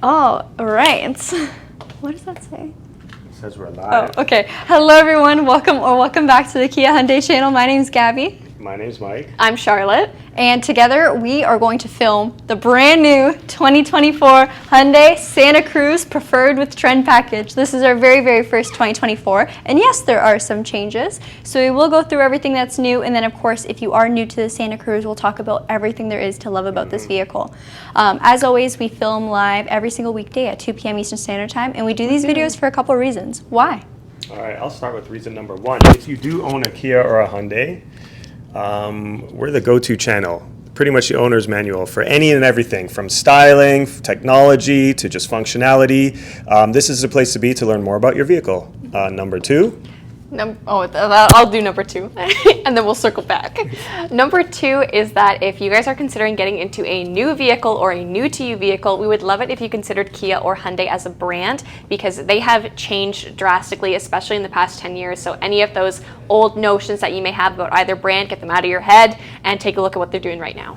All right. What does that say? It says we're live. Oh, okay. Hello, everyone. Welcome back to the Kia Hyundai channel. My name's Gabby. My name's Mike. I'm Charlotte. And together we are going to film the brand new 2024 Hyundai Santa Cruz Preferred with Trend package. This is our very first 2024. And yes, there are some changes. So we will go through everything that's new. And then, of course, if you are new to the Santa Cruz, we'll talk about everything there is to love about this vehicle. As always, we film live every single weekday at 2 p.m. Eastern Standard Time. And we do these videos for a couple reasons. Why? All right, I'll start with reason number one. If you do own a Kia or a Hyundai, we're the go-to channel, pretty much the owner's manual for any and everything from styling, technology, to just functionality. This is the place to be to learn more about your vehicle. Number two. I'll do number two, and then we'll circle back. Number two is that if you guys are considering getting into a new vehicle or a new to you vehicle, we would love it if you considered Kia or Hyundai as a brand, because they have changed drastically, especially in the past 10 years. So any of those old notions that you may have about either brand, get them out of your head and take a look at what they're doing right now.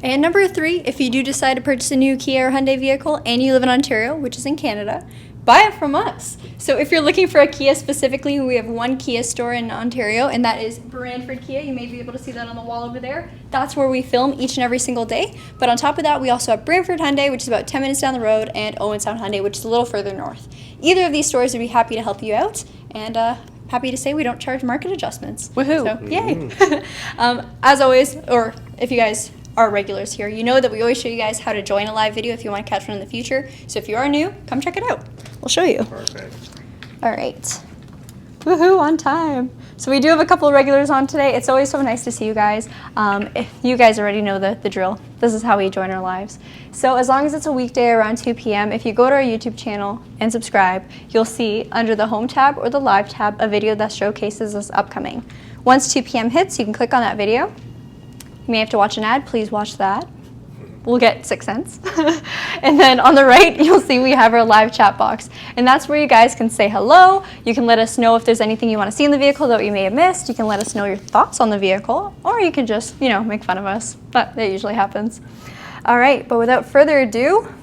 And number three, if you do decide to purchase a new Kia or Hyundai vehicle and you live in Ontario, which is in Canada, buy it from us. So if you're looking for a Kia specifically, we have one Kia store in Ontario, and that is Brantford Kia. You may be able to see that on the wall over there. That's where we film each and every single day. But on top of that, we also have Brantford Hyundai, which is about 10 minutes down the road, and Owen Sound Hyundai, which is a little further north. Either of these stores would be happy to help you out, and happy to say we don't charge market adjustments. Woohoo! So, yay! As always, or if you guys are regulars here, you know that we always show you guys how to join a live video if you want to catch one in the future. So if you are new, come check it out. We'll show you. Perfect. All right. Woohoo, on time. So we do have a couple of regulars on today. It's always so nice to see you guys. If you guys already know the drill. This is how we join our lives. So as long as it's a weekday around 2 p.m., if you go to our YouTube channel and subscribe, you'll see under the Home tab or the Live tab a video that showcases us upcoming. Once 2 p.m. hits, you can click on that video. You may have to watch an ad. Please watch that. We'll get 6 cents. And then on the right, you'll see we have our live chat box. And that's where you guys can say hello. You can let us know if there's anything you want to see in the vehicle that you may have missed. You can let us know your thoughts on the vehicle, or you can just, make fun of us. But that usually happens. All right, but without further ado,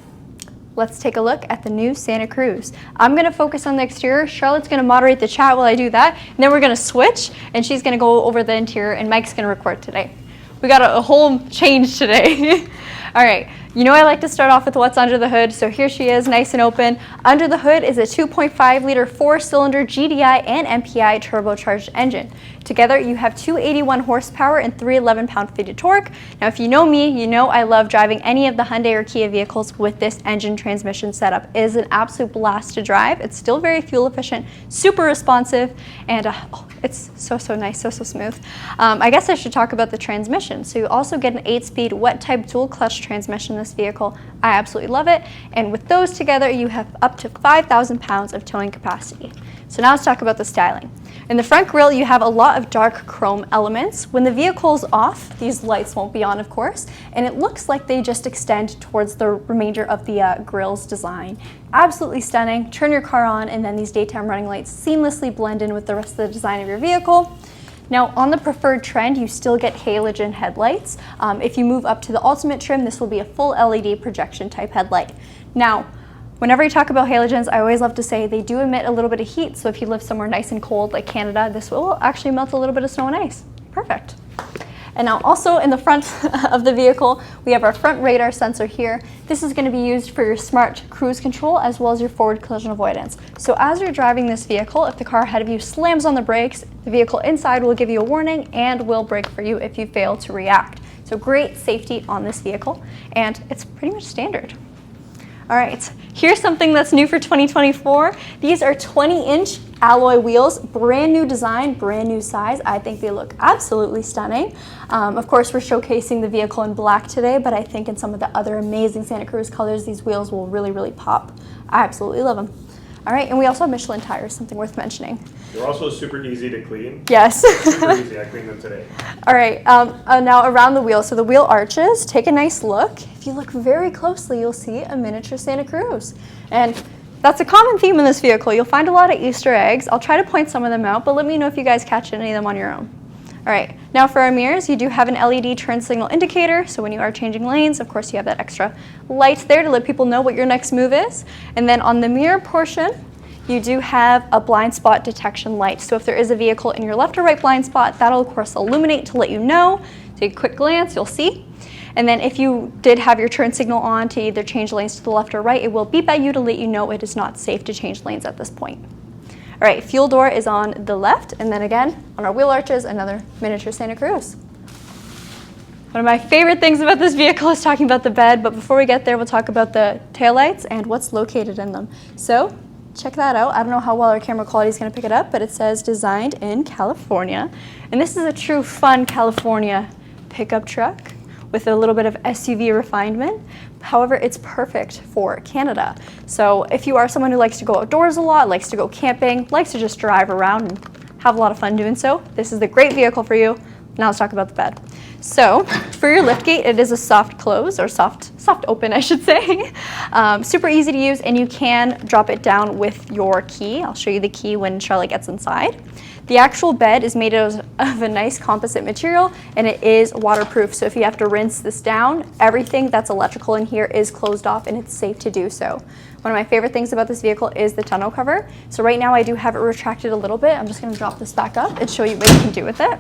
let's take a look at the new Santa Cruz. I'm going to focus on the exterior. Charlotte's going to moderate the chat while I do that. And then we're going to switch, and she's going to go over the interior, and Mike's going to record today. We got a whole change today. All right, I like to start off with what's under the hood. So here she is, nice and open. Under the hood is a 2.5-liter 4-cylinder GDI and MPI turbocharged engine. Together, you have 281 horsepower and 311 pound-feet of torque. Now, if you know me, you know I love driving any of the Hyundai or Kia vehicles with this engine transmission setup. It is an absolute blast to drive. It's still very fuel efficient, super responsive, and it's so nice, so smooth. I guess I should talk about the transmission. So you also get an 8-speed wet-type dual-clutch transmission in this vehicle. I absolutely love it. And with those together, you have up to 5,000 pounds of towing capacity. So now let's talk about the styling. In the front grille, you have a lot of dark chrome elements. When the vehicle's off, these lights won't be on, of course, and it looks like they just extend towards the remainder of the grille's design. Absolutely stunning. Turn your car on, and then these daytime running lights seamlessly blend in with the rest of the design of your vehicle. Now, on the Preferred trend, you still get halogen headlights. If you move up to the Ultimate trim, this will be a full LED projection type headlight. Now, whenever you talk about halogens, I always love to say they do emit a little bit of heat, so if you live somewhere nice and cold like Canada, this will actually melt a little bit of snow and ice. Perfect. And now also in the front of the vehicle, we have our front radar sensor here. This is going to be used for your smart cruise control as well as your forward collision avoidance. So as you're driving this vehicle, if the car ahead of you slams on the brakes, the vehicle inside will give you a warning and will brake for you if you fail to react. So great safety on this vehicle, and it's pretty much standard. All right, here's something that's new for 2024. These are 20-inch alloy wheels, brand new design, brand new size. I think they look absolutely stunning. Of course, we're showcasing the vehicle in black today, but I think in some of the other amazing Santa Cruz colors, these wheels will really pop. I absolutely love them. All right, and we also have Michelin tires, something worth mentioning. They're also super easy to clean. Yes. Super easy, I cleaned them today. All right, now around the wheel. So the wheel arches, take a nice look. If you look very closely, you'll see a miniature Santa Cruz. And that's a common theme in this vehicle. You'll find a lot of Easter eggs. I'll try to point some of them out, but let me know if you guys catch any of them on your own. All right, now for our mirrors, you do have an LED turn signal indicator. So when you are changing lanes, of course, you have that extra light there to let people know what your next move is. And then on the mirror portion, you do have a blind spot detection light. So if there is a vehicle in your left or right blind spot, that'll of course illuminate to let you know. Take a quick glance, you'll see. And then if you did have your turn signal on to either change lanes to the left or right, it will beep at you to let you know it is not safe to change lanes at this point. All right, fuel door is on the left, and then again, on our wheel arches, another miniature Santa Cruz. One of my favorite things about this vehicle is talking about the bed, but before we get there, we'll talk about the taillights and what's located in them. So check that out. I don't know how well our camera quality is going to pick it up, but it says designed in California. And this is a true fun California pickup truck with a little bit of SUV refinement. However, it's perfect for Canada. So if you are someone who likes to go outdoors a lot, likes to go camping, likes to just drive around and have a lot of fun doing so, this is the great vehicle for you. Now let's talk about the bed. So for your liftgate, it is a soft close, or soft open, I should say. Super easy to use, and you can drop it down with your key. I'll show you the key when Charlotte gets inside. The actual bed is made of a nice composite material, and it is waterproof. So if you have to rinse this down, everything that's electrical in here is closed off, and it's safe to do so. One of my favorite things about this vehicle is the tonneau cover. So right now I do have it retracted a little bit. I'm just gonna drop this back up and show you what you can do with it.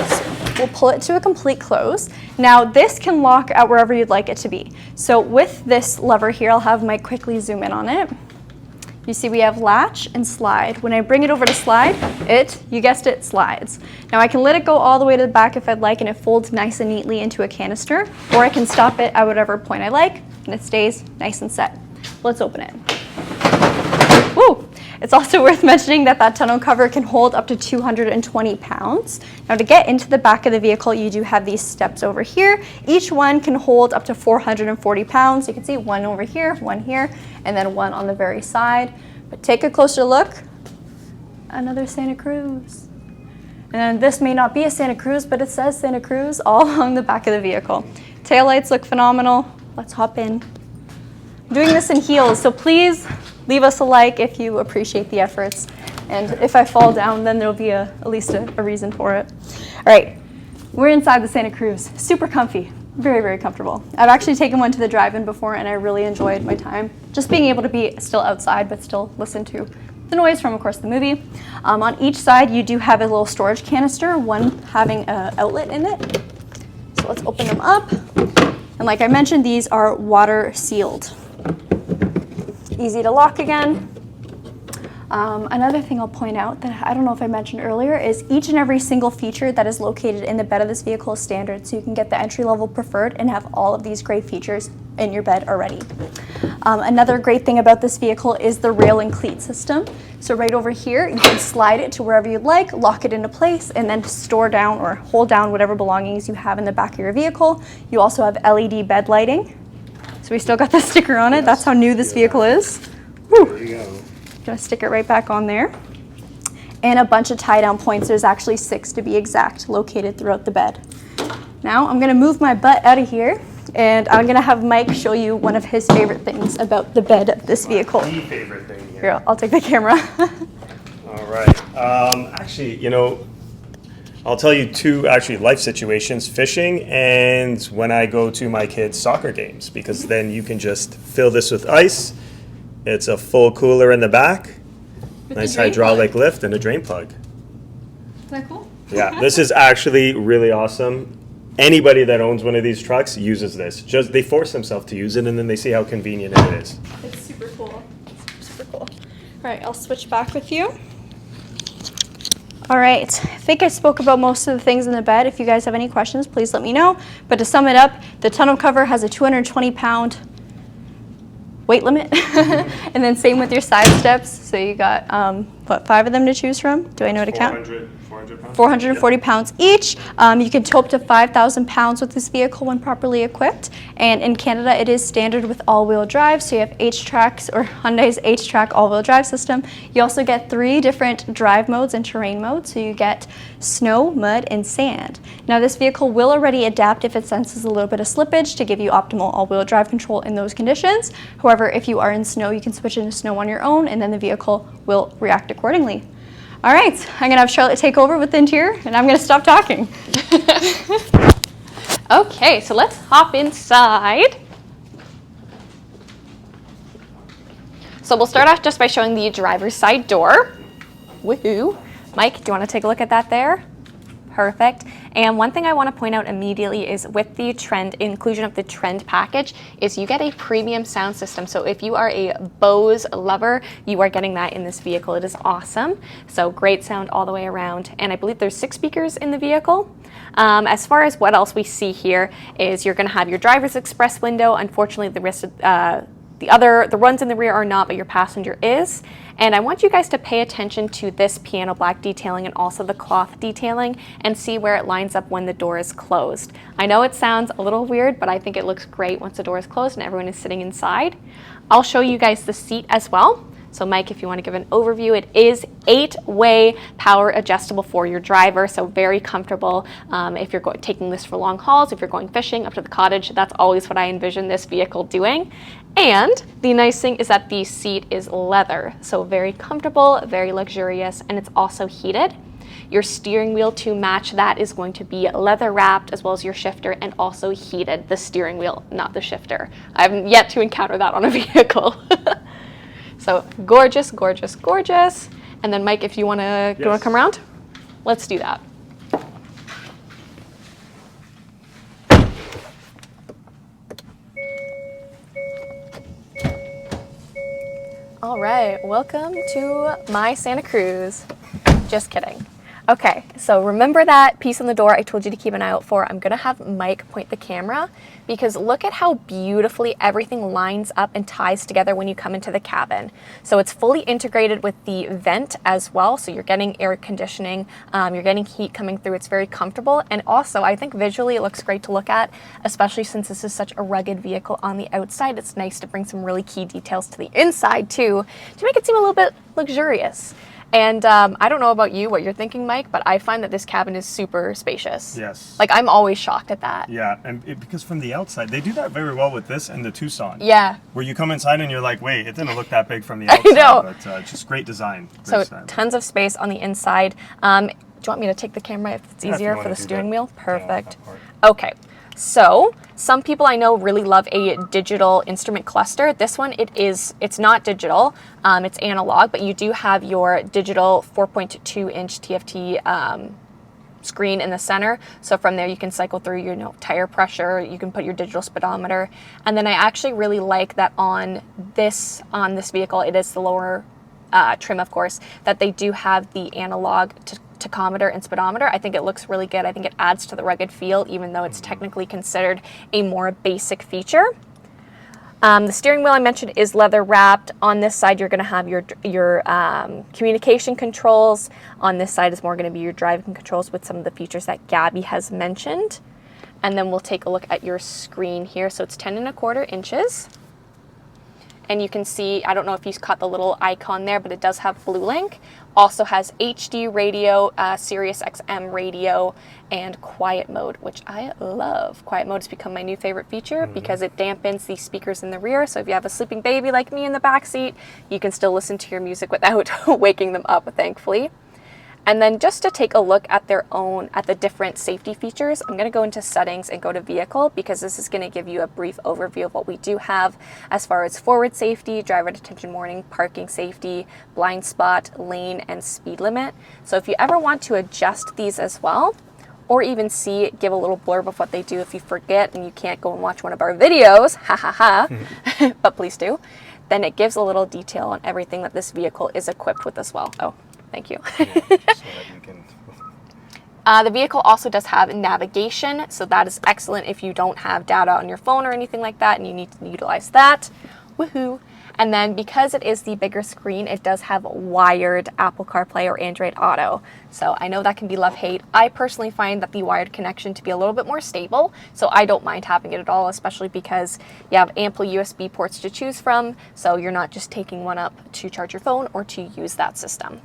So we'll pull it to a complete close. Now this can lock out wherever you'd like it to be. So with this lever here, I'll have Mike quickly zoom in on it. You see we have latch and slide. When I bring it over to slide, you guessed it, slides. Now I can let it go all the way to the back if I'd like, and it folds nice and neatly into a canister, or I can stop it at whatever point I like, and it stays nice and set. Let's open it. Woo! It's also worth mentioning that that tonneau cover can hold up to 220 pounds. Now to get into the back of the vehicle, you do have these steps over here. Each one can hold up to 440 pounds. You can see one over here, and then one on the very side. But take a closer look. Another Santa Cruz. And this may not be a Santa Cruz, but it says Santa Cruz all along the back of the vehicle. Taillights look phenomenal. Let's hop in. I'm doing this in heels, so please leave us a like if you appreciate the efforts. And if I fall down, then there'll be at least a reason for it. All right, we're inside the Santa Cruz. Super comfy, very, very comfortable. I've actually taken one to the drive-in before, and I really enjoyed my time. Just being able to be still outside, but still listen to the noise from, of course, the movie. On each side, you do have a little storage canister, one having an outlet in it. So let's open them up. And like I mentioned, these are water sealed. Easy to lock again. Another thing I'll point out that I don't know if I mentioned earlier is each and every single feature that is located in the bed of this vehicle is standard, so you can get the entry-level preferred and have all of these great features in your bed already. Another great thing about this vehicle is the rail and cleat system. So right over here, you can slide it to wherever you'd like, lock it into place, and then store down or hold down whatever belongings you have in the back of your vehicle. You also have LED bed lighting. So we still got the sticker on it. That's how new this vehicle is. Woo. There you go. Gonna stick it right back on there. And a bunch of tie-down points. There's actually 6 to be exact, located throughout the bed. Now I'm gonna move my butt out of here, and I'm gonna have Mike show you one of his favorite things about the bed of this vehicle. The favorite thing here. Here, I'll take the camera. All right. Actually, you know, I'll tell you 2 actually life situations, fishing and when I go to my kids' soccer games, because then you can just fill this with ice. It's a full cooler in the back, nice hydraulic lift, and a drain plug. Is that cool? Yeah, this is actually really awesome. Anybody that owns one of these trucks uses this. Just they force themselves to use it, and then they see how convenient it is. It's super cool. Super cool. All right, I'll switch back with you. All right, I think I spoke about most of the things in the bed. If you guys have any questions, please let me know. But to sum it up, the tonneau cover has a 220-pound weight limit. And then same with your side steps. So you got, what, 5 of them to choose from? Do I know how to count? 400 pounds. 440 pounds each. You can tow up to 5,000 pounds with this vehicle when properly equipped. And in Canada, it is standard with all-wheel drive. So you have H-Tracks or Hyundai's H-Track all-wheel drive system. You also get 3 different drive modes and terrain modes. So you get snow, mud, and sand. Now this vehicle will already adapt if it senses a little bit of slippage to give you optimal all-wheel drive control in those conditions. However, if you are in snow, you can switch into snow on your own, and then the vehicle will react accordingly. All right, I'm gonna have Charlotte take over with the interior, and I'm gonna stop talking. Okay, so let's hop inside. So we'll start off just by showing the driver's side door. Woohoo. Mike, do you want to take a look at that there? Perfect. And one thing I want to point out immediately is with the inclusion of the Trend package is you get a premium sound system. So if you are a Bose lover, you are getting that in this vehicle. It is awesome. So great sound all the way around. And I believe there's 6 speakers in the vehicle. As far as what else we see here is you're going to have your driver's express window. Unfortunately, the rest of the ones in the rear are not, but your passenger is. And I want you guys to pay attention to this piano black detailing and also the cloth detailing and see where it lines up when the door is closed. I know it sounds a little weird, but I think it looks great once the door is closed and everyone is sitting inside. I'll show you guys the seat as well. So Mike, if you want to give an overview, it is 8-way power adjustable for your driver, so very comfortable if you're taking this for long hauls, if you're going fishing up to the cottage. That's always what I envision this vehicle doing. And the nice thing is that the seat is leather, so very comfortable, very luxurious, and it's also heated. Your steering wheel to match that is going to be leather wrapped, as well as your shifter, and also heated, the steering wheel, not the shifter. I haven't yet to encounter that on a vehicle. So gorgeous, gorgeous, gorgeous. And then Mike, if you want to come around, let's do that. All right, welcome to my Santa Cruz. Just kidding. Okay, so remember that piece on the door I told you to keep an eye out for. I'm gonna have Mike point the camera because look at how beautifully everything lines up and ties together when you come into the cabin. So it's fully integrated with the vent as well, so you're getting air conditioning, you're getting heat coming through. It's very comfortable, and also I think visually it looks great to look at, especially since this is such a rugged vehicle on the outside. It's nice to bring some really key details to the inside too, to make it seem a little bit luxurious. And I don't know about you, what you're thinking, Mike, but I find that this cabin is super spacious. Yes. Like, I'm always shocked at that. Yeah, and because from the outside, they do that very well with this and the Tucson. Yeah. Where you come inside and you're like, wait, it didn't look that big from the outside. I know. But it's just great design. So tons of space on the inside. Do you want me to take the camera if it's easier for the steering wheel? Perfect. Okay. So some people I know really love a digital instrument cluster. This one, it's not digital, it's analog, but you do have your digital 4.2-inch TFT screen in the center. So from there you can cycle through your tire pressure, you can put your digital speedometer. And then I actually really like that on this vehicle, it is the lower trim, of course, that they do have the analog tachometer and speedometer. I think it looks really good. I think it adds to the rugged feel, even though it's technically considered a more basic feature. The steering wheel I mentioned is leather wrapped. On this side, you're going to have your communication controls. On this side is more going to be your driving controls with some of the features that Gabi has mentioned. And then we'll take a look at your screen here. So it's 10.25 inches. And you can see, I don't know if you caught the little icon there, but it does have BlueLink. Also has HD radio, Sirius XM radio, and quiet mode, which I love. Quiet mode has become my new favorite feature because it dampens the speakers in the rear. So if you have a sleeping baby like me in the back seat, you can still listen to your music without waking them up, thankfully. And then just to take a look at the different safety features, I'm going to go into settings and go to vehicle because this is going to give you a brief overview of what we do have as far as forward safety, driver detention warning, parking safety, blind spot, lane, and speed limit. So if you ever want to adjust these as well, or even give a little blurb of what they do if you forget and you can't go and watch one of our videos, but please do, then it gives a little detail on everything that this vehicle is equipped with as well. Oh. Thank you. The vehicle also does have navigation, so that is excellent if you don't have data on your phone or anything like that and you need to utilize that. Woohoo! And then because it is the bigger screen, it does have wired Apple CarPlay or Android Auto. So I know that can be love-hate. I personally find that the wired connection to be a little bit more stable, so I don't mind having it at all, especially because you have ample USB ports to choose from, so you're not just taking one up to charge your phone or to use that system.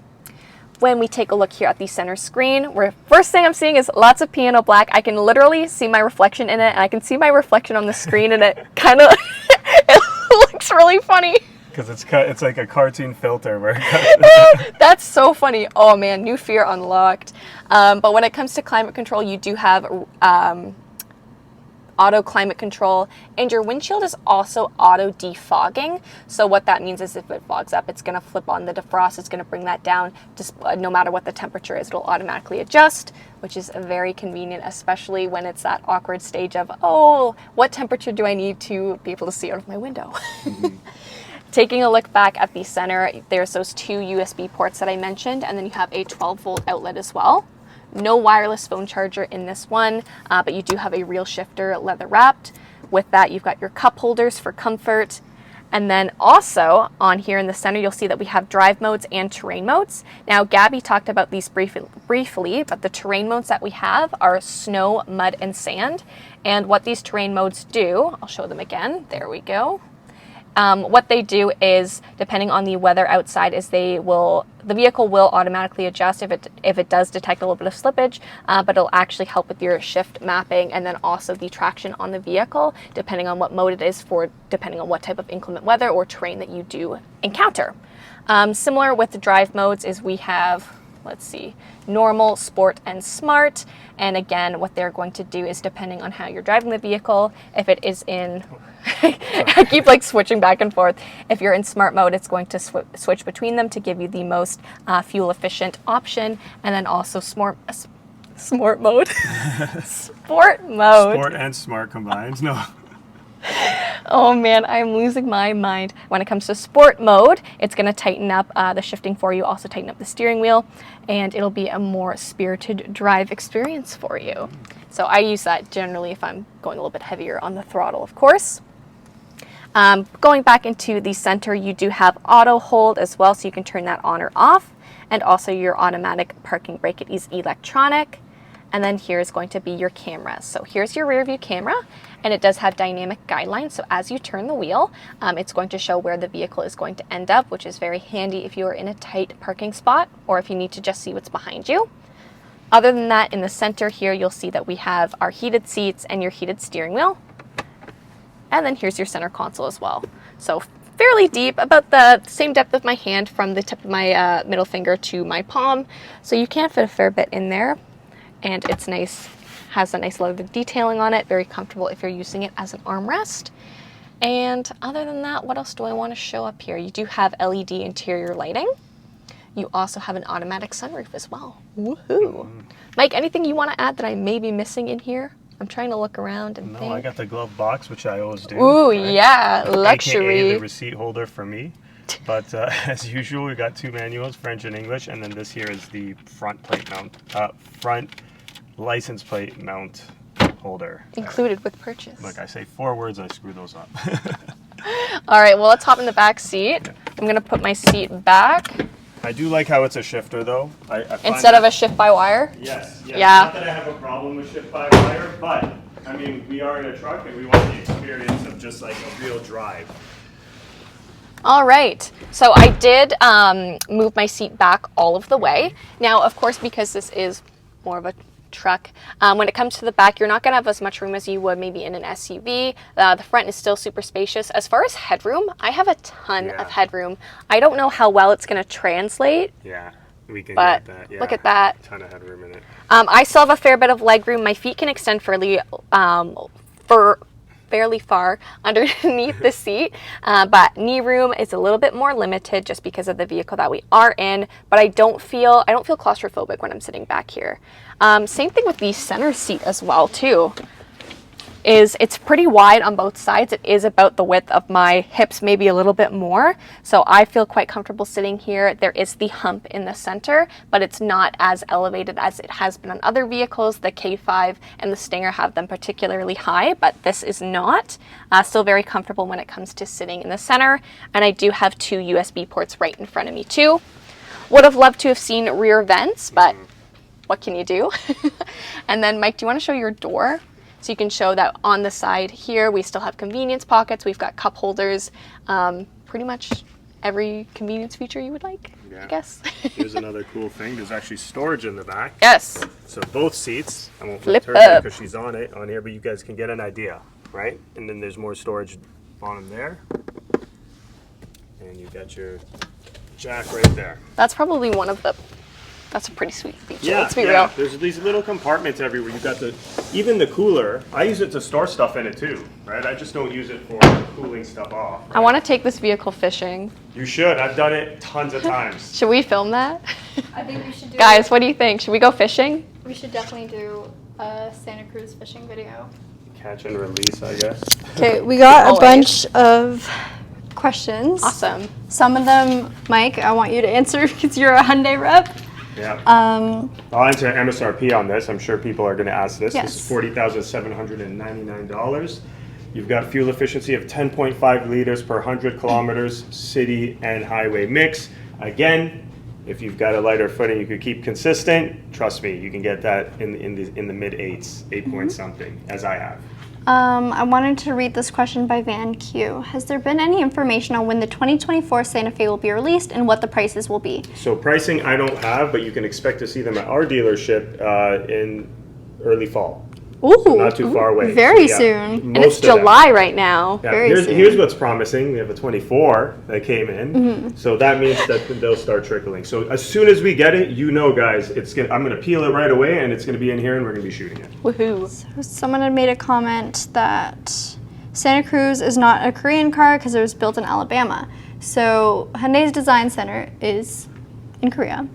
When we take a look here at the center screen, where first thing I'm seeing is lots of piano black. I can literally see my reflection in it, and I can see my reflection on the screen, and it kind of it looks really funny. Because it's like a cartoon filter where it That's so funny. Oh man, new fear unlocked. But when it comes to climate control, you do have auto climate control, and your windshield is also auto defogging. So what that means is if it fogs up, it's going to flip on the defrost, it's going to bring that down. Just no matter what the temperature is, it'll automatically adjust, which is very convenient, especially when it's that awkward stage of, oh, what temperature do I need to be able to see out of my window? Taking a look back at the center, there's those 2 USB ports that I mentioned, and then you have a 12-volt outlet as well. No wireless phone charger in this one, but you do have a real shifter, leather wrapped. With that, you've got your cup holders for comfort. And then also on here in the center, you'll see that we have drive modes and terrain modes. Now, Gabi talked about these briefly, but the terrain modes that we have are snow, mud, and sand. And what these terrain modes do, I'll show them again. There we go. What they do is, depending on the weather outside, is the vehicle will automatically adjust if it does detect a little bit of slippage, but it'll actually help with your shift mapping and then also the traction on the vehicle, depending on what mode it is for, depending on what type of inclement weather or terrain that you do encounter. Similar with the drive modes is we have, let's see, normal, sport, and smart. And again, what they're going to do is, depending on how you're driving the vehicle, if it is in, I keep like switching back and forth. If you're in smart mode, it's going to switch between them to give you the most fuel efficient option. And then also smart mode. Sport mode. Sport and smart combined. No. Oh man, I'm losing my mind. When it comes to sport mode, it's going to tighten up the shifting for you, also tighten up the steering wheel, and it'll be a more spirited drive experience for you. So I use that generally if I'm going a little bit heavier on the throttle, of course. Going back into the center, you do have auto hold as well, so you can turn that on or off, and also your automatic parking brake. It is electronic. And then here is going to be your camera. So here's your rear view camera, and it does have dynamic guidelines. So as you turn the wheel, it's going to show where the vehicle is going to end up, which is very handy if you are in a tight parking spot or if you need to just see what's behind you. Other than that, in the center here, you'll see that we have our heated seats and your heated steering wheel. And then here's your center console as well. So fairly deep, about the same depth of my hand from the tip of my middle finger to my palm. So you can fit a fair bit in there. And it's nice, has a nice leather detailing on it, very comfortable if you're using it as an armrest. And other than that, what else do I want to show up here? You do have LED interior lighting. You also have an automatic sunroof as well. Woohoo! Mike, anything you want to add that I may be missing in here? I'm trying to look around and think. No, I got the glove box, which I always do. Ooh, right? Yeah, luxury. AKA the receipt holder for me. But as usual, we got 2 manuals, French and English, and then this here is the front plate mount, front license plate mount holder. Included with purchase. Look, I say 4 words, I screw those up. All right, well, let's hop in the back seat. I'm going to put my seat back. I do like how it's a shifter, though. I find instead of a shift by wire? Yes. Yeah. Not that I have a problem with shift by wire, but, I mean, we are in a truck and we want the experience of just like a real drive. All right, so I did move my seat back all of the way. Now, of course, because this is more of a truck, when it comes to the back, you're not going to have as much room as you would maybe in an SUV. The front is still super spacious. As far as headroom, I have a ton of headroom. I don't know how well it's going to translate. Yeah, we can but get that. Yeah, look at that. A ton of headroom in it. I still have a fair bit of leg room. My feet can extend fairly far underneath the seat, but knee room is a little bit more limited just because of the vehicle that we are in, but I don't feel claustrophobic when I'm sitting back here. Same thing with the center seat as well too. It's pretty wide on both sides. It is about the width of my hips, maybe a little bit more. So I feel quite comfortable sitting here. There is the hump in the center, but it's not as elevated as it has been on other vehicles. The K5 and the Stinger have them particularly high, but this is not. Still very comfortable when it comes to sitting in the center. And I do have 2 USB ports right in front of me too. Would have loved to have seen rear vents, but what can you do? And then Mike, do you want to show your door? So you can show that on the side here, we still have convenience pockets. We've got cup holders, pretty much every convenience feature you would like, I guess. Here's another cool thing. There's actually storage in the back. Yes. So both seats, I won't flip her up because she's on here, but you guys can get an idea, right? And then there's more storage bottom there. and you got your jack right there. That's probably one of the. That's a pretty sweet feature. Yeah, Let's be real. There's these little compartments everywhere. You got even the cooler. I use it to store stuff in it too, right? I just don't use it for cooling stuff off. Right? I want to take this vehicle fishing. You should. I've done it tons of times. Should we film that? I think we should do. Guys, what do you think? Should we go fishing? We should definitely do a Santa Cruz fishing video. Catch and release, I guess. Okay, we got Always. a bunch of questions. Awesome. Some of them, Mike, I want you to answer because you're a Hyundai rep. Yeah. I'll answer MSRP on this. I'm sure people are going to ask this. Yes. This is $40,799. You've got fuel efficiency of 10.5 liters per 100 kilometers, city and highway mix. Again, if you've got a lighter foot and you could keep consistent, trust me, you can get that in the mid 8s, 8 point something, as I have. I wanted to read this question by Van Q. Has there been any information on when the 2024 Santa Fe will be released and what the prices will be? So pricing I don't have, but you can expect to see them at our dealership in early fall. Ooh, So not too far away. Very So, yeah, soon. And it's most of them. July right now. Yeah, very here's, soon. here's what's promising. We have a 24 that came in. Mm-hmm. So that means that they'll start trickling. So as soon as we get it, you know, guys, I'm going to peel it right away and it's going to be in here and we're going to be shooting it. Woohoo. Someone had made a comment that Santa Cruz is not a Korean car because it was built in Alabama. So Hyundai's design center is in Korea.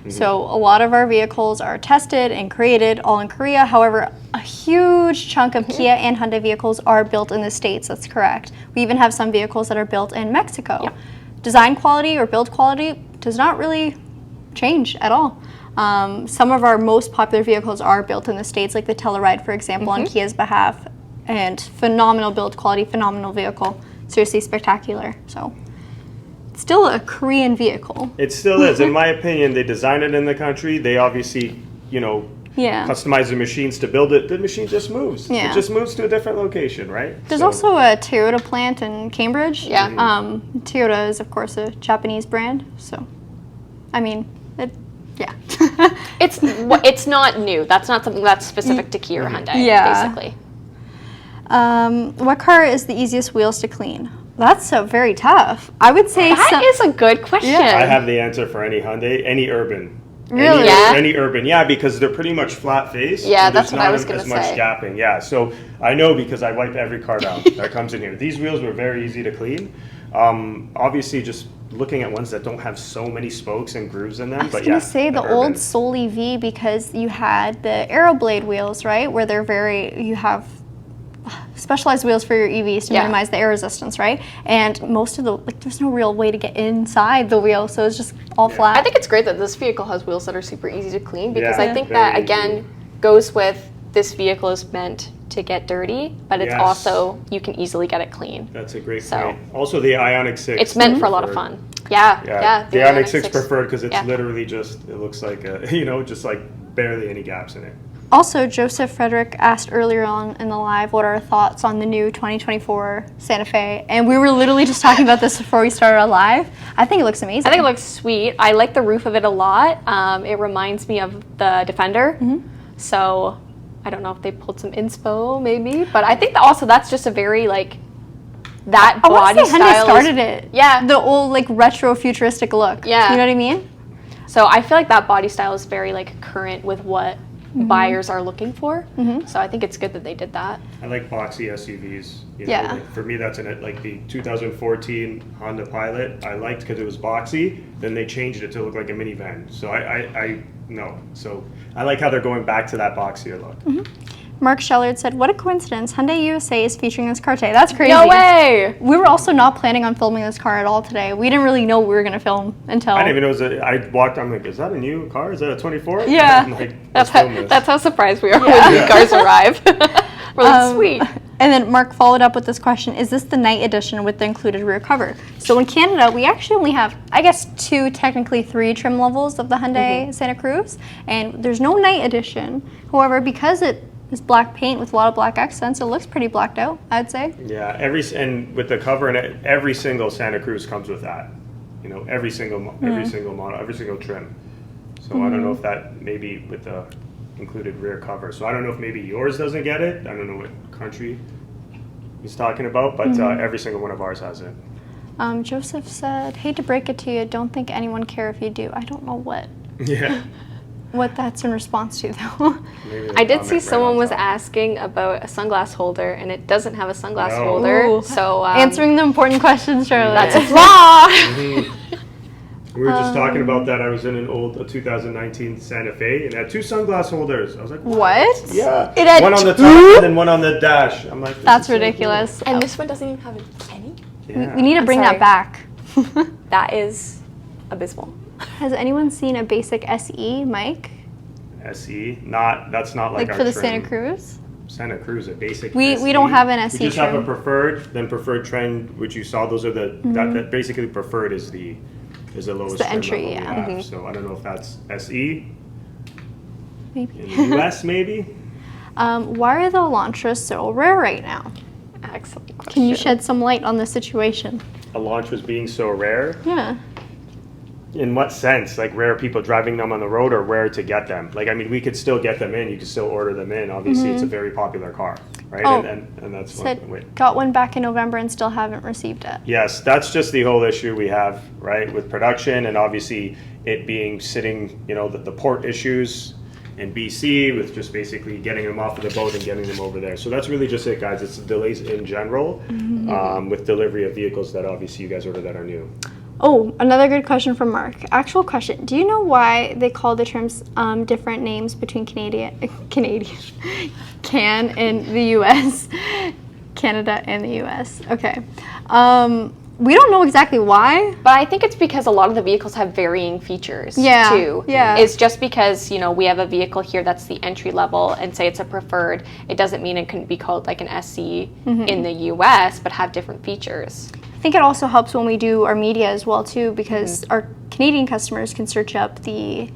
So a lot of our vehicles are tested and created all in Korea. However, a huge chunk of Kia and Hyundai vehicles are built in the States. That's correct. We even have some vehicles that are built in Mexico. Yep. Design quality or build quality does not really change at all. Some of our most popular vehicles are built in the States, like the Telluride, for example, on Kia's behalf. And phenomenal build quality, phenomenal vehicle. Seriously spectacular. So still a Korean vehicle. It still is. In my opinion, they design it in the country. They obviously, Yeah. customize the machines to build it. The machine just moves. Yeah. It just moves to a different location, right? There's So- also a Toyota plant in Cambridge. Yeah. Toyota is, of course, a Japanese brand. So, I mean, yeah. It's not new. That's not something that's specific to Kia or Hyundai, Yeah. basically. What car is the easiest wheels to clean? That's very tough. I would say That is a good question. I have the answer for any Hyundai, any urban. Really? Yeah? Any urban, yeah, because they're pretty much flat faced. Yeah, and there's that's what I not was gonna as much say. gapping. Yeah, so I know because I wipe every car down that comes in here. These wheels were very easy to clean. Obviously, just looking at ones that don't have so many spokes and grooves in them. I was But gonna yeah, say the urban. old Soul EV because you had the Aeroblade wheels, right? Where you have specialized wheels for your EVs to Yeah. minimize the air resistance, right? And most of there's no real way to get inside the wheel, so it's just all flat. I think it's great that this vehicle has wheels that are super easy to clean because Yeah. I think Very that, easy. again, goes with this vehicle is meant to get dirty, but it's Yes. also, you can easily get it clean. That's a great So- point. Also, the Ioniq 6. It's meant for a lot of Preferred. fun. Yeah, Yeah, the Ioniq 6 Preferred because it's yeah. literally just, it looks like, just like barely any gaps in it. Also, Joseph Frederick asked earlier on in the live what are our thoughts on the new 2024 Santa Fe, and we were literally just talking about this before we started our live. I think it looks amazing. I think it looks sweet. I like the roof of it a lot. It reminds me of the Defender. So I don't know if they pulled some inspo maybe, but I think that also that's just a very that I want body to say Hyundai style. started it. Yeah. The old retro futuristic look. Yeah. You know what I mean? So I feel like that body style is very current with what buyers are looking for. So I think it's good that they did that. I like boxy SUVs. Yeah. For me, that's the 2014 Honda Pilot. I liked because it was boxy. Then they changed it to look like a minivan. So I no. So I like how they're going back to that boxier look. Mark Shellard said, "What a coincidence! Hyundai USA is featuring this car today. That's crazy." No way! We were also not planning on filming this car at all today. We didn't really know we were going to film until. I didn't even know it was I walked. I'm like, is that a new car? Is that a 24? Yeah. I'm like, let's film this. That's how surprised we are when new cars arrive. We're like, sweet. And then Mark followed up with this question, is this the night edition with the included rear cover? So in Canada, we actually only have, I guess, 2, technically 3 trim levels of the Hyundai Santa Cruz, and there's no night edition. However, because it is black paint with a lot of black accents, it looks pretty blacked out, I'd say. Yeah, and with the cover and every single Santa Cruz comes with that. Every single model, every single trim. So I don't know if that maybe with the included rear cover. So I don't know if maybe yours doesn't get it. I don't know what country he's talking about, but every single one of ours has it. Joseph said, hate to break it to you, don't think anyone care if you do. I don't know what that's in response to, though. I did see someone was asking about a sunglass holder, and it doesn't have a sunglass holder. Ooh. So answering the important questions, Charlotte. that's a flaw. We were just talking about that. I was in a 2019 Santa Fe, and it had 2 sunglass holders. I was like, what? Yeah. It had one on the 2? top and then one on the dash. I'm like, that's ridiculous. And this one doesn't even have a penny? Yeah. We need to bring that back. That is abysmal. Has anyone seen a basic SE, Mike? SE? That's not like our for the trim. Santa Cruz? Santa Cruz, a basic We SE. don't have an SE We just have a trim. preferred, then preferred trend, which you saw. Those are that basically preferred is the lowest the trim entry, level we yeah. have. So I don't know if that's SE Maybe. in the US, maybe. Why are the Elantras so rare right now? Excellent question. Can you shed some light on the situation? Elantras being so rare. Yeah. In what sense? Like rare people driving them on the road, or rare to get them? Like, I mean, we could still get them in. You could still order them in. Obviously, it's a very popular car, right? Oh. And that's Said, wait. got one back in November and still haven't received it. Yes, that's just the whole issue we have, right, with production, and obviously it being sitting, the port issues in BC with just basically getting them off of the boat and getting them over there. So that's really just it, guys. It's delays in general with delivery of vehicles that obviously you guys order that are new. Oh, another good question from Mark. Actual question. Do you know why they call the terms different names between Canadian, can and the U.S., Canada and the U.S.? Okay. We don't know exactly why. But I think it's because a lot of the vehicles have varying features, Yeah, too. yeah. It's just because, we have a vehicle here that's the entry level and say it's a preferred, it doesn't mean it couldn't be called like an SC in the U.S., but have different features. I think it also helps when we do our media as well, too, because our Canadian customers can search up the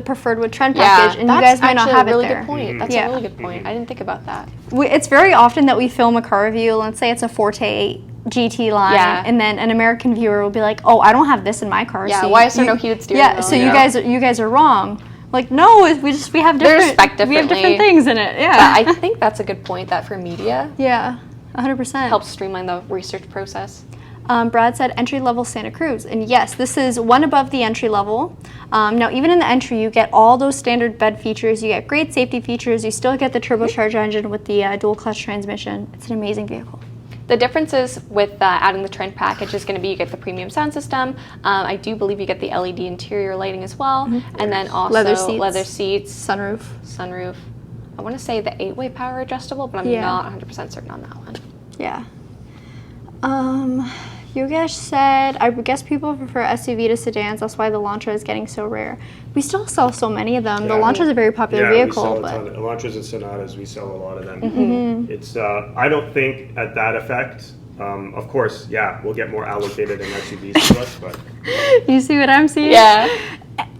preferred with trend package, and you guys might not have a really it there. good point. That's a really good point. I didn't think about that. It's very often that we film a car review. Let's say it's a Forte GT line, and then an American viewer will be like, "Oh, I don't have this in my car." Yeah, so why is there no heated steering wheel? So you guys are wrong. Like, no, we have different. We have different things in it. Yeah. But I think that's a good point. That for media, yeah, 100% helps streamline the research process. Brad said entry-level Santa Cruz. And yes, this is one above the entry level. Now, even in the entry, you get all those standard bed features. You get great safety features. You still get the turbocharged engine with the dual-clutch transmission. It's an amazing vehicle. The differences with adding the trend package is going to be you get the premium sound system. I do believe you get the LED interior lighting as well. And then also leather seats. Sunroof. I want to say the 8-way power adjustable, but I'm not 100% certain on that one. Yeah. Yogesh said, I guess people prefer SUV to sedans. That's why the Elantra is getting so rare. We still sell so many of them. The Elantra is a very popular vehicle. We sell a ton. Elantras and Sonatas, we sell a lot of them. It's I don't think at that effect. Of course, we'll get more allocated in SUVs to us, but you see what I'm seeing? Yeah.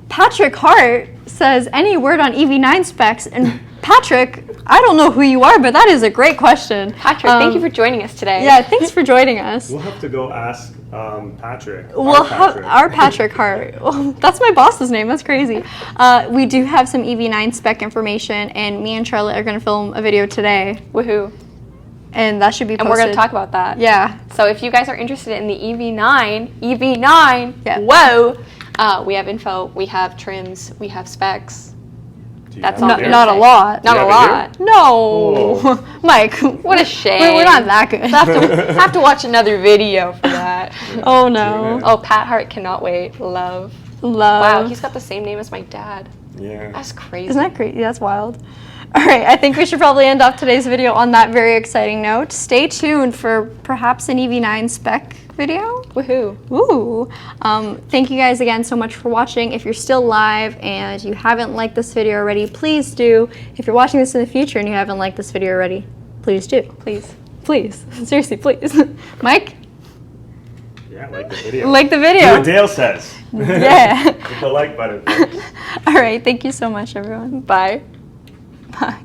Patrick Hart says, any word on EV9 specs? And Patrick, I don't know who you are, but that is a great question. Patrick, thank you for joining us today. Yeah, thanks for joining us. We'll have to go ask Patrick. Our Patrick Hart. Well, that's my boss's name. That's crazy. We do have some EV9 spec information, and me and Charlotte are going to film a video today. Woohoo. And that should be posted. And we're going to talk about that. Yeah. So if you guys are interested in the EV9, whoa, we have info, we have trims, we have specs. That's all. Not a lot. Not a lot. No. Oh. Mike, what a shame. We're not that good. have to watch another video for that. Oh, no. Oh, Pat Hart cannot wait. Love. Wow, he's got the same name as my dad. Yeah. That's crazy. Isn't that crazy? That's wild. All right, I think we should probably end off today's video on that very exciting note. Stay tuned for perhaps an EV9 spec video. Woohoo. Ooh. Thank you guys again so much for watching. If you're still live and you haven't liked this video already, please do. If you're watching this in the future and you haven't liked this video already, please do. Please. Seriously, please. Mike? Yeah, like the video. Like the video. Do what Dale says. Yeah. Hit the like button, folks. All right, thank you so much, everyone. Bye. Bye.